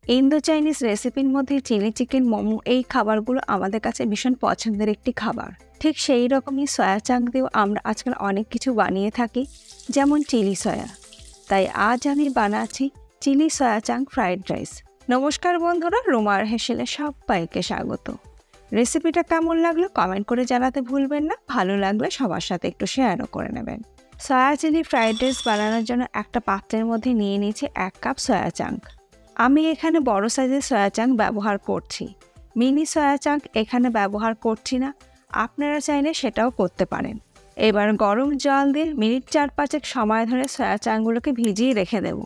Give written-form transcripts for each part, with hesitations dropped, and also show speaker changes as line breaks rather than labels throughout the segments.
Indo Chinese রেসিপির মধ্যে chilli chicken, momo এই খাবারগুলো আমাদের কাছে ভীষণ পছন্দের একটি খাবার। ঠিক সেই রকমই সয়া চাংক দিয়েও আমরা আজকাল অনেক কিছু বানিয়ে থাকি, যেমন চিলি সয়া। তাই আজ আমি বানাচ্ছি চিলি সয়া চাংক ফ্রাইড রাইস। নমস্কার বন্ধুরা, রুমার হেসেলে সবাইকে স্বাগত। রেসিপিটা কেমন লাগলো কমেন্ট করে জানাতে ভুলবেন না। ভালো লাগলে সবার সাথে একটু শেয়ারও করে নেবেন। সয়া চিলি ফ্রাইড রাইস বানানোর জন্য একটা পাত্রের মধ্যে নিয়ে নিয়েছি 1 কাপ সয়া চাংক। আমি এখানে বড় সাইজের সয়া চাংক ব্যবহার করছি, মিনি সয়া চাংক এখানে ব্যবহার করছি না। আপনারা চাইলে সেটাও করতে পারেন। এবার গরম জল দিয়ে মিনিট 4-5 সময় ধরে সয়া চাংকগুলোকে ভিজিয়ে রেখে দেব।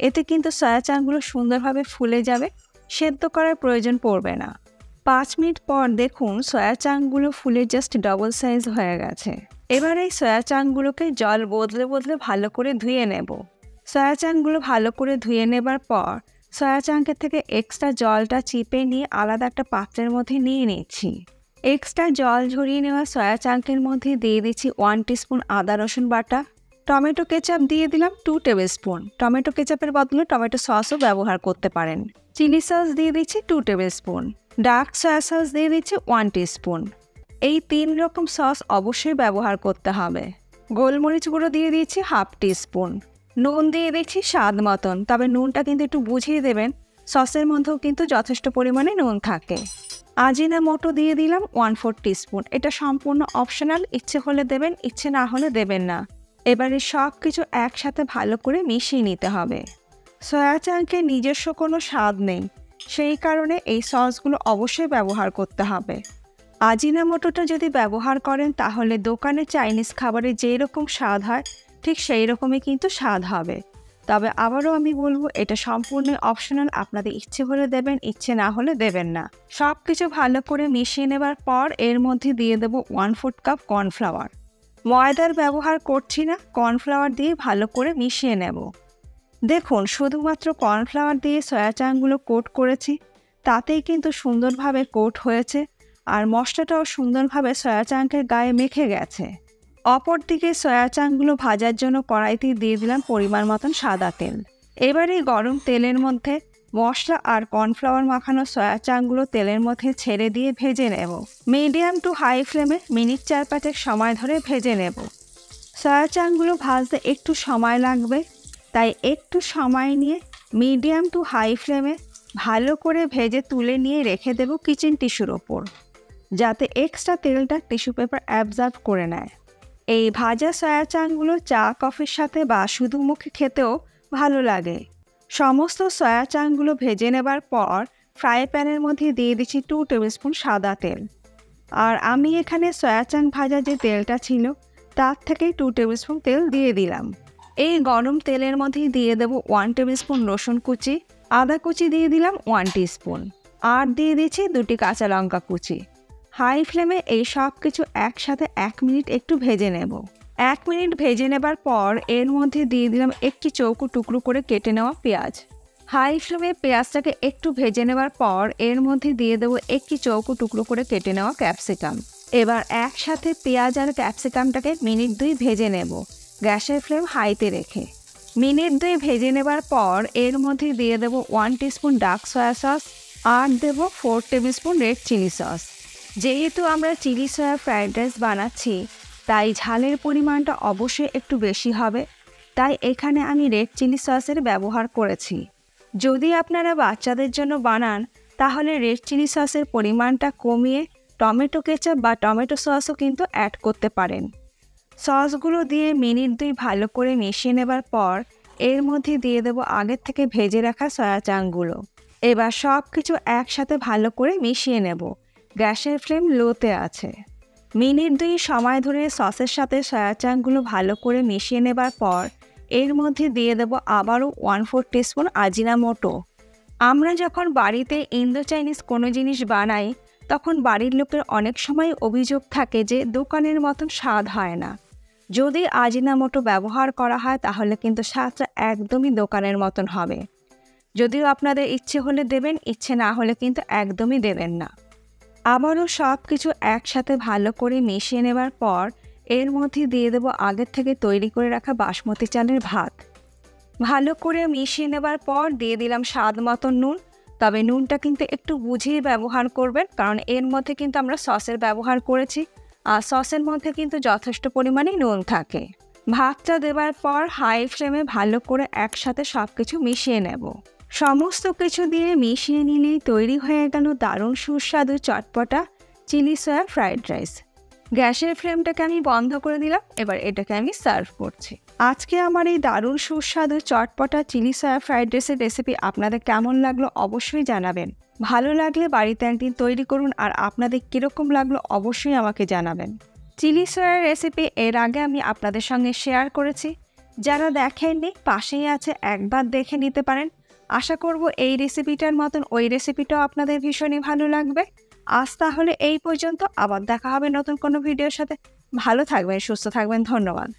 এতে কিন্তু সয়া চাংকগুলো সুন্দরভাবে ফুলে যাবে, সেদ্ধ করার প্রয়োজন পড়বে না। 5 মিনিট পর দেখুন সয়া চাংকগুলো ফুলে জাস্ট ডবল সাইজ হয়ে গেছে। এবার এই সয়া চাংকগুলোকে জল বদলে বদলে ভালো করে ধুয়ে নেব। সয়া চাংকগুলো ভালো করে ধুয়ে নেবার পর সয়া চাংকের থেকে এক্সট্রা জলটা চিপে নিয়ে আলাদা একটা পাত্রের মধ্যে নিয়ে নিচ্ছি। এক্সট্রা জল ঝরিয়ে নেওয়া সয়া চাংকের মধ্যে দিয়ে দিচ্ছি 1 টিস্পুন আদা রসুন বাটা। টমেটো কেচাপ দিয়ে দিলাম 2 টেবিল স্পুন। টমেটো কেচাপের বদলে টমেটো সসও ব্যবহার করতে পারেন। চিলি সস দিয়ে দিচ্ছি 2 table spoon. Dark soya sauce দিয়ে দিচ্ছি 1 টিস্পুন। এই 3 রকম সস অবশ্যই ব্যবহার করতে হবে। গোলমরিচ গুঁড়ো দিয়ে দিচ্ছি 1/2 টিস্পুন। নুন দিয়ে দিচ্ছি স্বাদ মতন, তবে নুনটা কিন্তু একটু বুঝিয়ে দেবেন, সসের মধ্যেও কিন্তু যথেষ্ট পরিমাণে নুন থাকে। আজিনামোটো দিয়ে দিলাম 1/4 টিস্পুন। এটা সম্পূর্ণ অপশনাল, ইচ্ছে হলে দেবেন, ইচ্ছে না হলে দেবেন না। এবারে সব কিছু একসাথে ভালো করে মিশিয়ে নিতে হবে। সয়া চাংকের নিজস্ব কোনো স্বাদ নেই, সেই কারণে এই সসগুলো অবশ্যই ব্যবহার করতে হবে। আজিনামোটোটা যদি ব্যবহার করেন তাহলে দোকানে চাইনিজ খাবারে যেই রকম স্বাদ হয় ঠিক সেই রকমই কিন্তু স্বাদ হবে। তবে আবারও আমি বলবো, এটা সম্পূর্ণ অপশনাল, আপনাদের ইচ্ছে হলে দেবেন, ইচ্ছে না হলে দেবেন না। সব কিছু ভালো করে মিশিয়ে নেবার পর এর মধ্যে দিয়ে দেবো 1/4 কাপ কর্নফ্লাওয়ার। ময়দার ব্যবহার করছি না, কর্নফ্লাওয়ার দিয়ে ভালো করে মিশিয়ে নেব। দেখুন, শুধুমাত্র কর্নফ্লাওয়ার দিয়ে সয়া চাংকগুলো কোট করেছি, তাতেই কিন্তু সুন্দরভাবে কোট হয়েছে, আর মশলাটাও সুন্দরভাবে সয়া চাংকের গায়ে মেখে গেছে। অপরদিকে সয়া চাংকগুলো ভাজার জন্য কড়াইতে দিয়ে দিলাম পরিমাণ মতন সাদা তেল। এবারে গরম তেলের মধ্যে মশলা আর কর্নফ্লাওয়ার মাখানো সয়া চাংকগুলো তেলের মধ্যে ছেড়ে দিয়ে ভেজে নেব। মিডিয়াম টু হাই ফ্লেমে মিনিট 4-5 সময় ধরে ভেজে নেব। সয়া চাংকগুলো ভাজতে একটু সময় লাগবে, তাই একটু সময় নিয়ে মিডিয়াম টু হাই ফ্লেমে ভালো করে ভেজে তুলে নিয়ে রেখে দেব কিচেন টিস্যুর ওপর, যাতে এক্সট্রা তেলটা টিস্যু পেপার অ্যাবজর্ব করে নেয়। এই ভাজা সয়া চাংকগুলো চা কফির সাথে বা শুধু মুখে খেতেও ভালো লাগে। সমস্ত সয়া চাংকগুলো ভেজে নেবার পর ফ্রাই প্যানের মধ্যে দিয়ে দিচ্ছি 2 টেবিল স্পুন সাদা তেল। আর আমি এখানে সয়া চাংক ভাজা যে তেলটা ছিল তার থেকেই 2 টেবিল স্পুন তেল দিয়ে দিলাম। এই গরম তেলের মধ্যে দিয়ে দেব 1 টেবিল স্পুন রসুন কুচি, আদা কুচি দিয়ে দিলাম 1 টিস্পুন, আর দিয়ে দিচ্ছি 2টি কাঁচা লঙ্কা কুচি। হাই ফ্লেমে এই সব কিছু একসাথে 1 মিনিট একটু ভেজে নেব। 1 মিনিট ভেজে নেবার পর এর মধ্যে দিয়ে দিলাম একটি চৌকো টুকরো করে কেটে নেওয়া পেঁয়াজ। হাই ফ্লেমে পেঁয়াজটাকে একটু ভেজে নেবার পর এর মধ্যে দিয়ে দেবো একটি চৌকো টুকরো করে কেটে নেওয়া ক্যাপসিকাম। এবার একসাথে পেঁয়াজ আর ক্যাপসিকামটাকে মিনিট 2 ভেজে নেব, গ্যাসের ফ্লেম হাইতে রেখে। মিনিট 2 ভেজে নেবার পর এর মধ্যে দিয়ে দেবো 1 টিস্পুন ডার্ক সয়া সস, আর দেবো 4 tablespoon red chilli sauce. যেহেতু আমরা চিলি সয়া ফ্রাইড রাইস বানাচ্ছি, তাই ঝালের পরিমাণটা অবশ্যই একটু বেশি হবে, তাই এখানে আমি রেড চিলি সসের ব্যবহার করেছি। যদি আপনারা বাচ্চাদের জন্য বানান তাহলে রেড চিলি সসের পরিমাণটা কমিয়ে টমেটো কেচাপ বা টমেটো সসও কিন্তু অ্যাড করতে পারেন। সসগুলো দিয়ে মিনিট 2 ভালো করে মিশিয়ে নেবার পর এর মধ্যে দিয়ে দেবো আগের থেকে ভেজে রাখা সয়া চাংকগুলো। এবার সব কিছু একসাথে ভালো করে মিশিয়ে নেব, গ্যাসের ফ্লেম লোতে আছে। মিনিট 2 সময় ধরে সসের সাথে সয়া চাংকগুলো ভালো করে মিশিয়ে নেবার পর এর মধ্যে দিয়ে দেব আবারও 1/4 টিস্পুন আজিনামোটো। আমরা যখন বাড়িতে ইন্দো চাইনিজ কোনো জিনিস বানাই তখন বাড়ির লোকের অনেক সময় অভিযোগ থাকে যে দোকানের মতন স্বাদ হয় না। যদি আজিনামোটো ব্যবহার করা হয় তাহলে কিন্তু স্বাদটা একদমই দোকানের মতন হবে। যদিও আপনাদের ইচ্ছে হলে দেবেন, ইচ্ছে না হলে কিন্তু একদমই দেবেন না। আবারও সব কিছু একসাথে ভালো করে মিশিয়ে নেবার পর এর মধ্যে দিয়ে দেবো আগের থেকে তৈরি করে রাখা বাসমতি চালের ভাত। ভালো করে মিশিয়ে নেবার পর দিয়ে দিলাম স্বাদ মতো নুন। তবে নুনটা কিন্তু একটু বুঝিয়ে ব্যবহার করবেন, কারণ এর মধ্যে কিন্তু আমরা সসের ব্যবহার করেছি, আর সসের মধ্যে কিন্তু যথেষ্ট পরিমাণে নুন থাকে। ভাতটা দেবার পর হাই ফ্লেমে ভালো করে একসাথে সব কিছু মিশিয়ে নেব। সমস্ত কিছু দিয়ে মিশিয়ে নিলেই তৈরি হয়ে গেল দারুণ সুস্বাদু চটপটা চিলি সয়া ফ্রাইড রাইস। গ্যাসের ফ্লেমটাকে আমি বন্ধ করে দিলাম, এবার এটাকে আমি সার্ভ করছি। আজকে আমার এই দারুণ সুস্বাদু চটপটা চিলি সয়া ফ্রাইড রাইসের রেসিপি আপনাদের কেমন লাগলো অবশ্যই জানাবেন। ভালো লাগলে বাড়িতে একদিন তৈরি করুন, আর আপনাদের কীরকম লাগলো অবশ্যই আমাকে জানাবেন। চিলি সয়ার রেসিপি এর আগে আমি আপনাদের সঙ্গে শেয়ার করেছি, যারা দেখেননি পাশেই আছে, একবার দেখে নিতে পারেন। আশা করব এই রেসিপিটার মতন ওই রেসিপিটাও আপনাদের ভীষণই ভালো লাগবে। আজ তাহলে এই পর্যন্ত, আবার দেখা হবে নতুন কোনো ভিডিওর সাথে। ভালো থাকবেন, সুস্থ থাকবেন, ধন্যবাদ।